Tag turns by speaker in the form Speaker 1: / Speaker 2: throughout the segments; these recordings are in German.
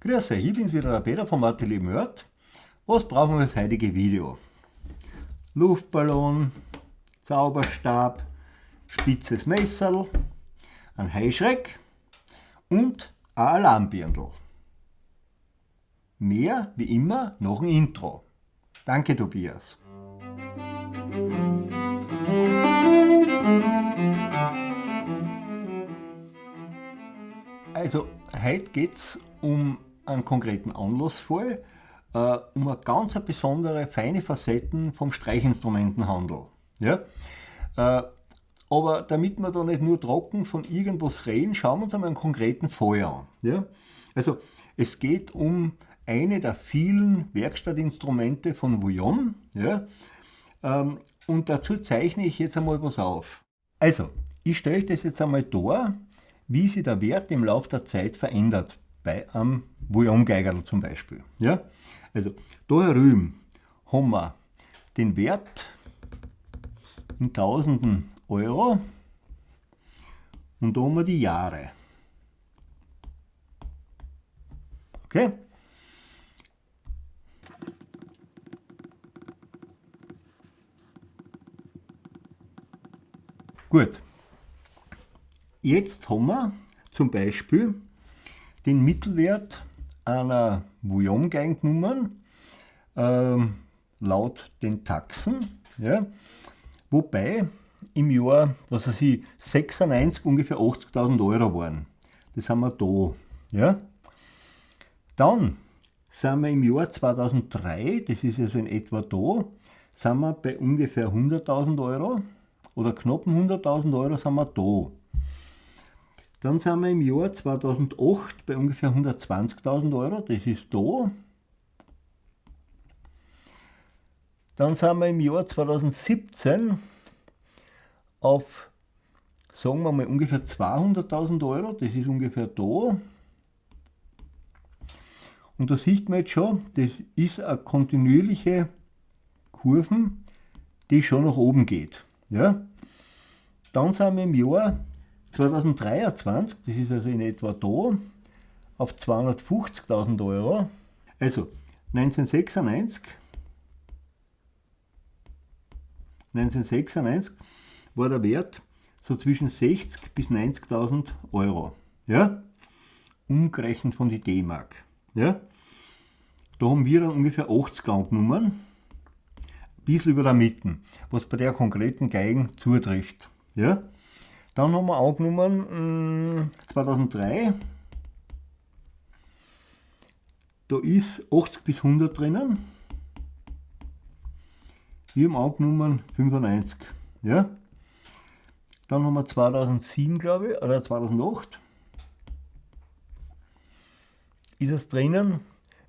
Speaker 1: Grüß euch, ich bin's wieder, der Peter vom Atelier Mörd. Was brauchen wir fürs heutige Video? Luftballon, Zauberstab, spitzes Messerl, ein Heuschreck und ein Alarmbirndl. Mehr wie immer nach dem Intro. Danke, Tobias. Also, heute geht es um einen konkreten Anlassfall, um eine ganz besondere, feine Facetten vom Streichinstrumentenhandel. Ja? Aber damit wir da nicht nur trocken von irgendwas reden, schauen wir uns einmal einen konkreten Fall an. Ja? Also, es geht um eine der vielen Werkstattinstrumente von Vuillaume. Ja? Und dazu zeichne ich jetzt einmal was auf. Also, ich stelle euch das jetzt einmal dar, wie sich der Wert im Laufe der Zeit verändert, bei einem Vuillaume-Geigerl zum Beispiel. Ja? Also, da herüben haben wir den Wert in Tausenden Euro und da haben wir die Jahre. Okay? Gut. Jetzt haben wir zum Beispiel den Mittelwert einer Vuillaume-Geigennummern laut den Taxen, ja, wobei im Jahr, was weiß ich, 96 ungefähr 80.000 Euro waren. Das haben wir da. Ja. Dann sind wir im Jahr 2003, das ist also in etwa da, sind wir bei ungefähr 100.000 Euro oder knapp 100.000 Euro sind wir da. Dann sind wir im Jahr 2008 bei ungefähr 120.000 Euro, das ist da. Dann sind wir im Jahr 2017 auf, sagen wir mal, ungefähr 200.000 Euro, das ist ungefähr da. Und da sieht man jetzt schon, das ist eine kontinuierliche Kurve, die schon nach oben geht. Ja? Dann sind wir im Jahr 2023, das ist also in etwa da, auf 250.000 Euro. Also 1996 war der Wert so zwischen 60.000 bis 90.000 Euro. Ja? Umgerechnet von die D-Mark. Ja? Da haben wir dann ungefähr 80 Gangnummern, ein bisschen über der Mitte, was bei der konkreten Geigen zutrifft. Ja? Dann haben wir angenommen 2003, da ist 80 bis 100 drinnen. Wir haben angenommen 95. Ja? Dann haben wir 2007, glaube ich, oder 2008, ist es drinnen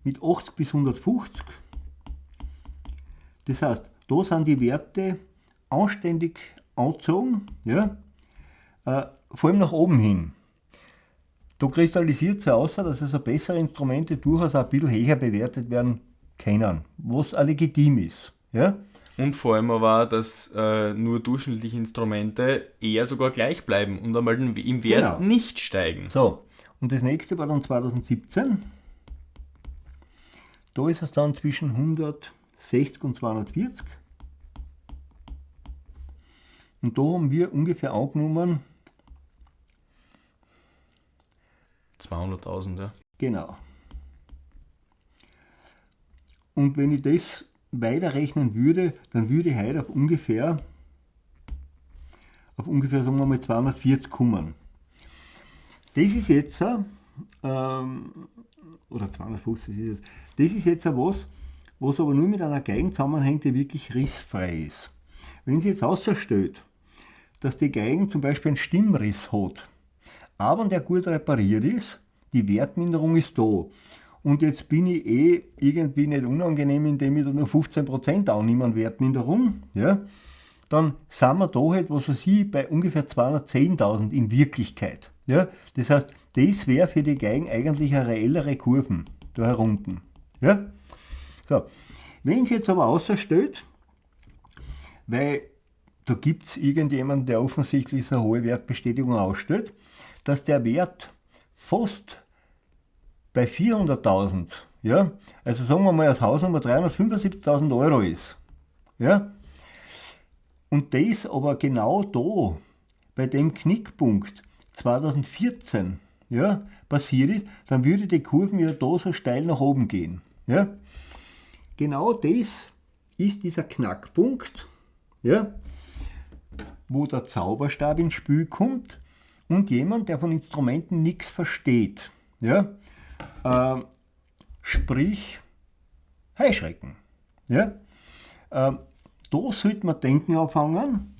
Speaker 1: mit 80 bis 150. Das heißt, da sind die Werte anständig angezogen. Ja? Vor allem nach oben hin. Da kristallisiert sich aus, dass also bessere Instrumente durchaus auch ein bisschen höher bewertet werden können, was auch legitim ist. Ja?
Speaker 2: Und vor allem aber, dass nur durchschnittliche Instrumente eher sogar gleich bleiben und einmal im Wert nicht steigen.
Speaker 1: So, und das nächste war dann 2017. Da ist es dann zwischen 160 und 240. Und da haben wir ungefähr angenommen
Speaker 2: 200.000, ja.
Speaker 1: Genau. Und wenn ich das weiterrechnen würde, dann würde ich heute auf ungefähr sagen wir mal 240 kommen. Das ist jetzt, oder 250 ist es, das ist jetzt was aber nur mit einer Geigen zusammenhängt, die wirklich rissfrei ist. Wenn sie jetzt ausstellt, dass die Geigen zum Beispiel einen Stimmriss hat, aber der gut repariert ist, die Wertminderung ist da. Und jetzt bin ich irgendwie nicht unangenehm, indem ich da nur 15% annehme an Wertminderung. Ja? Dann sind wir da halt, was weiß ich, bei ungefähr 210.000 in Wirklichkeit. Ja? Das heißt, das wäre für die Geigen eigentlich eine reellere Kurve da herunten. Ja? So. Wenn es jetzt aber ausstellt, weil da gibt es irgendjemanden, der offensichtlich so eine hohe Wertbestätigung ausstellt, dass der Wert fast bei 400.000, ja, also sagen wir mal, als Hausnummer 375.000 Euro ist, ja, und das aber genau da, bei dem Knickpunkt 2014, ja, passiert ist, dann würde die Kurve ja da so steil nach oben gehen. Ja. Genau das ist dieser Knackpunkt, ja, wo der Zauberstab ins Spiel kommt und jemand, der von Instrumenten nichts versteht, ja, sprich Heuschrecken. Ja. Da sollte man denken anfangen,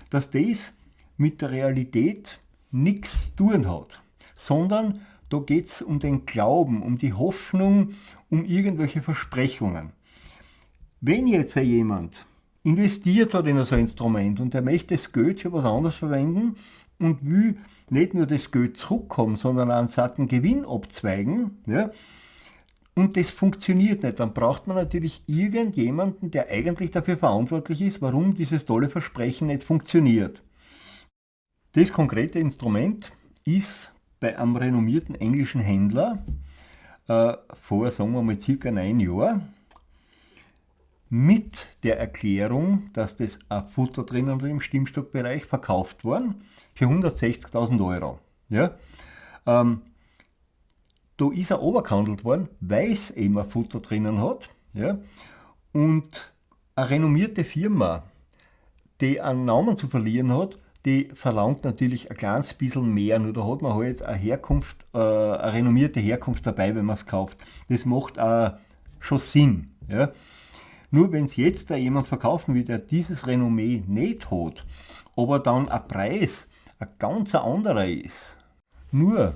Speaker 1: dass das mit der Realität nichts zu tun hat, sondern da geht es um den Glauben, um die Hoffnung, um irgendwelche Versprechungen. Wenn jetzt jemand investiert hat in so ein Instrument und er möchte das Geld für was anderes verwenden und will nicht nur das Geld zurückkommen, sondern auch einen satten Gewinn abzweigen, ja, und das funktioniert nicht, dann braucht man natürlich irgendjemanden, der eigentlich dafür verantwortlich ist, warum dieses tolle Versprechen nicht funktioniert. Das konkrete Instrument ist bei einem renommierten englischen Händler vor, sagen wir mal, circa 9 Jahren mit der Erklärung, dass das ein Futter drinnen im Stimmstockbereich verkauft worden für 160.000 Euro. Ja? Da ist er runtergehandelt worden, weil es eben ein Futter drinnen hat. Ja? Und eine renommierte Firma, die einen Namen zu verlieren hat, die verlangt natürlich ein kleines bisschen mehr. Nur da hat man halt eine renommierte Herkunft dabei, wenn man es kauft. Das macht auch schon Sinn. Ja? Nur wenn es jetzt da jemand verkaufen will, der dieses Renommee nicht hat, aber dann ein Preis ein ganz anderer ist, nur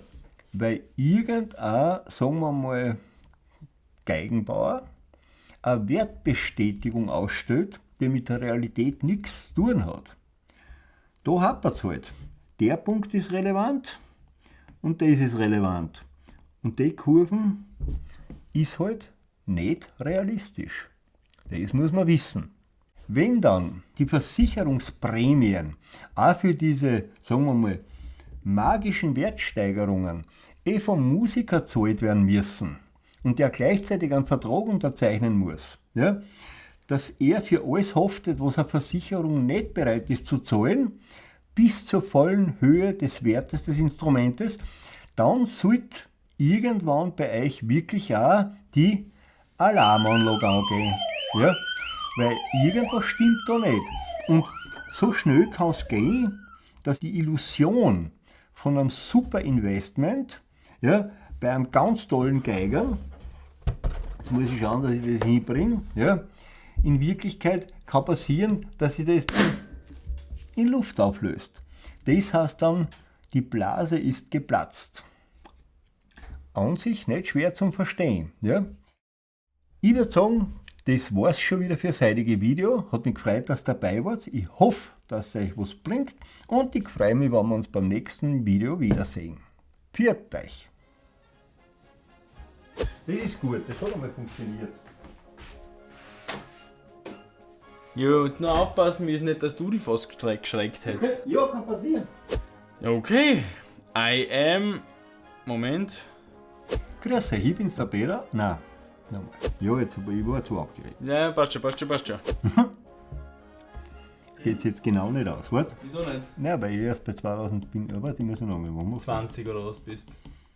Speaker 1: weil irgendein, sagen wir mal, Geigenbauer eine Wertbestätigung ausstellt, die mit der Realität nichts zu tun hat. Da hapert es halt. Der Punkt ist relevant und das ist relevant. Und die Kurven ist halt nicht realistisch. Das muss man wissen. Wenn dann die Versicherungsprämien auch für diese, sagen wir mal, magischen Wertsteigerungen vom Musiker gezahlt werden müssen und der gleichzeitig einen Vertrag unterzeichnen muss, ja, dass er für alles haftet, was eine Versicherung nicht bereit ist zu zahlen, bis zur vollen Höhe des Wertes des Instrumentes, dann sollte irgendwann bei euch wirklich auch die Alarmanlage angehen. Ja? Weil irgendwas stimmt da nicht. Und so schnell kann es gehen, dass die Illusion von einem super Investment, ja, bei einem ganz tollen Geiger, jetzt muss ich schauen, dass ich das hinbringe, ja, in Wirklichkeit kann passieren, dass sich das in Luft auflöst. Das heißt dann, die Blase ist geplatzt. An sich nicht schwer zum Verstehen. Ja. Ich würde sagen, das war es schon wieder für das heutige Video. Hat mich gefreut, dass ihr dabei wart. Ich hoffe, dass es euch was bringt und ich freue mich, wenn wir uns beim nächsten Video wiedersehen. Pfiat euch! Das ist gut, das hat einmal funktioniert.
Speaker 2: Ja, und nur aufpassen müssen nicht, dass du die fast geschreckt hättest.
Speaker 1: Ja, kann passieren.
Speaker 2: Okay, I am... Moment.
Speaker 1: Grüß euch, ich bin's der Peter. Nein, nochmal. Ja, jetzt, ich war zu aufgeregt.
Speaker 2: Ja, passt schon.
Speaker 1: Geht's jetzt genau nicht aus, warte.
Speaker 2: Wieso nicht?
Speaker 1: Nein, weil ich erst bei 2000 bin, aber die müssen noch mal machen.
Speaker 2: 20 oder was bist.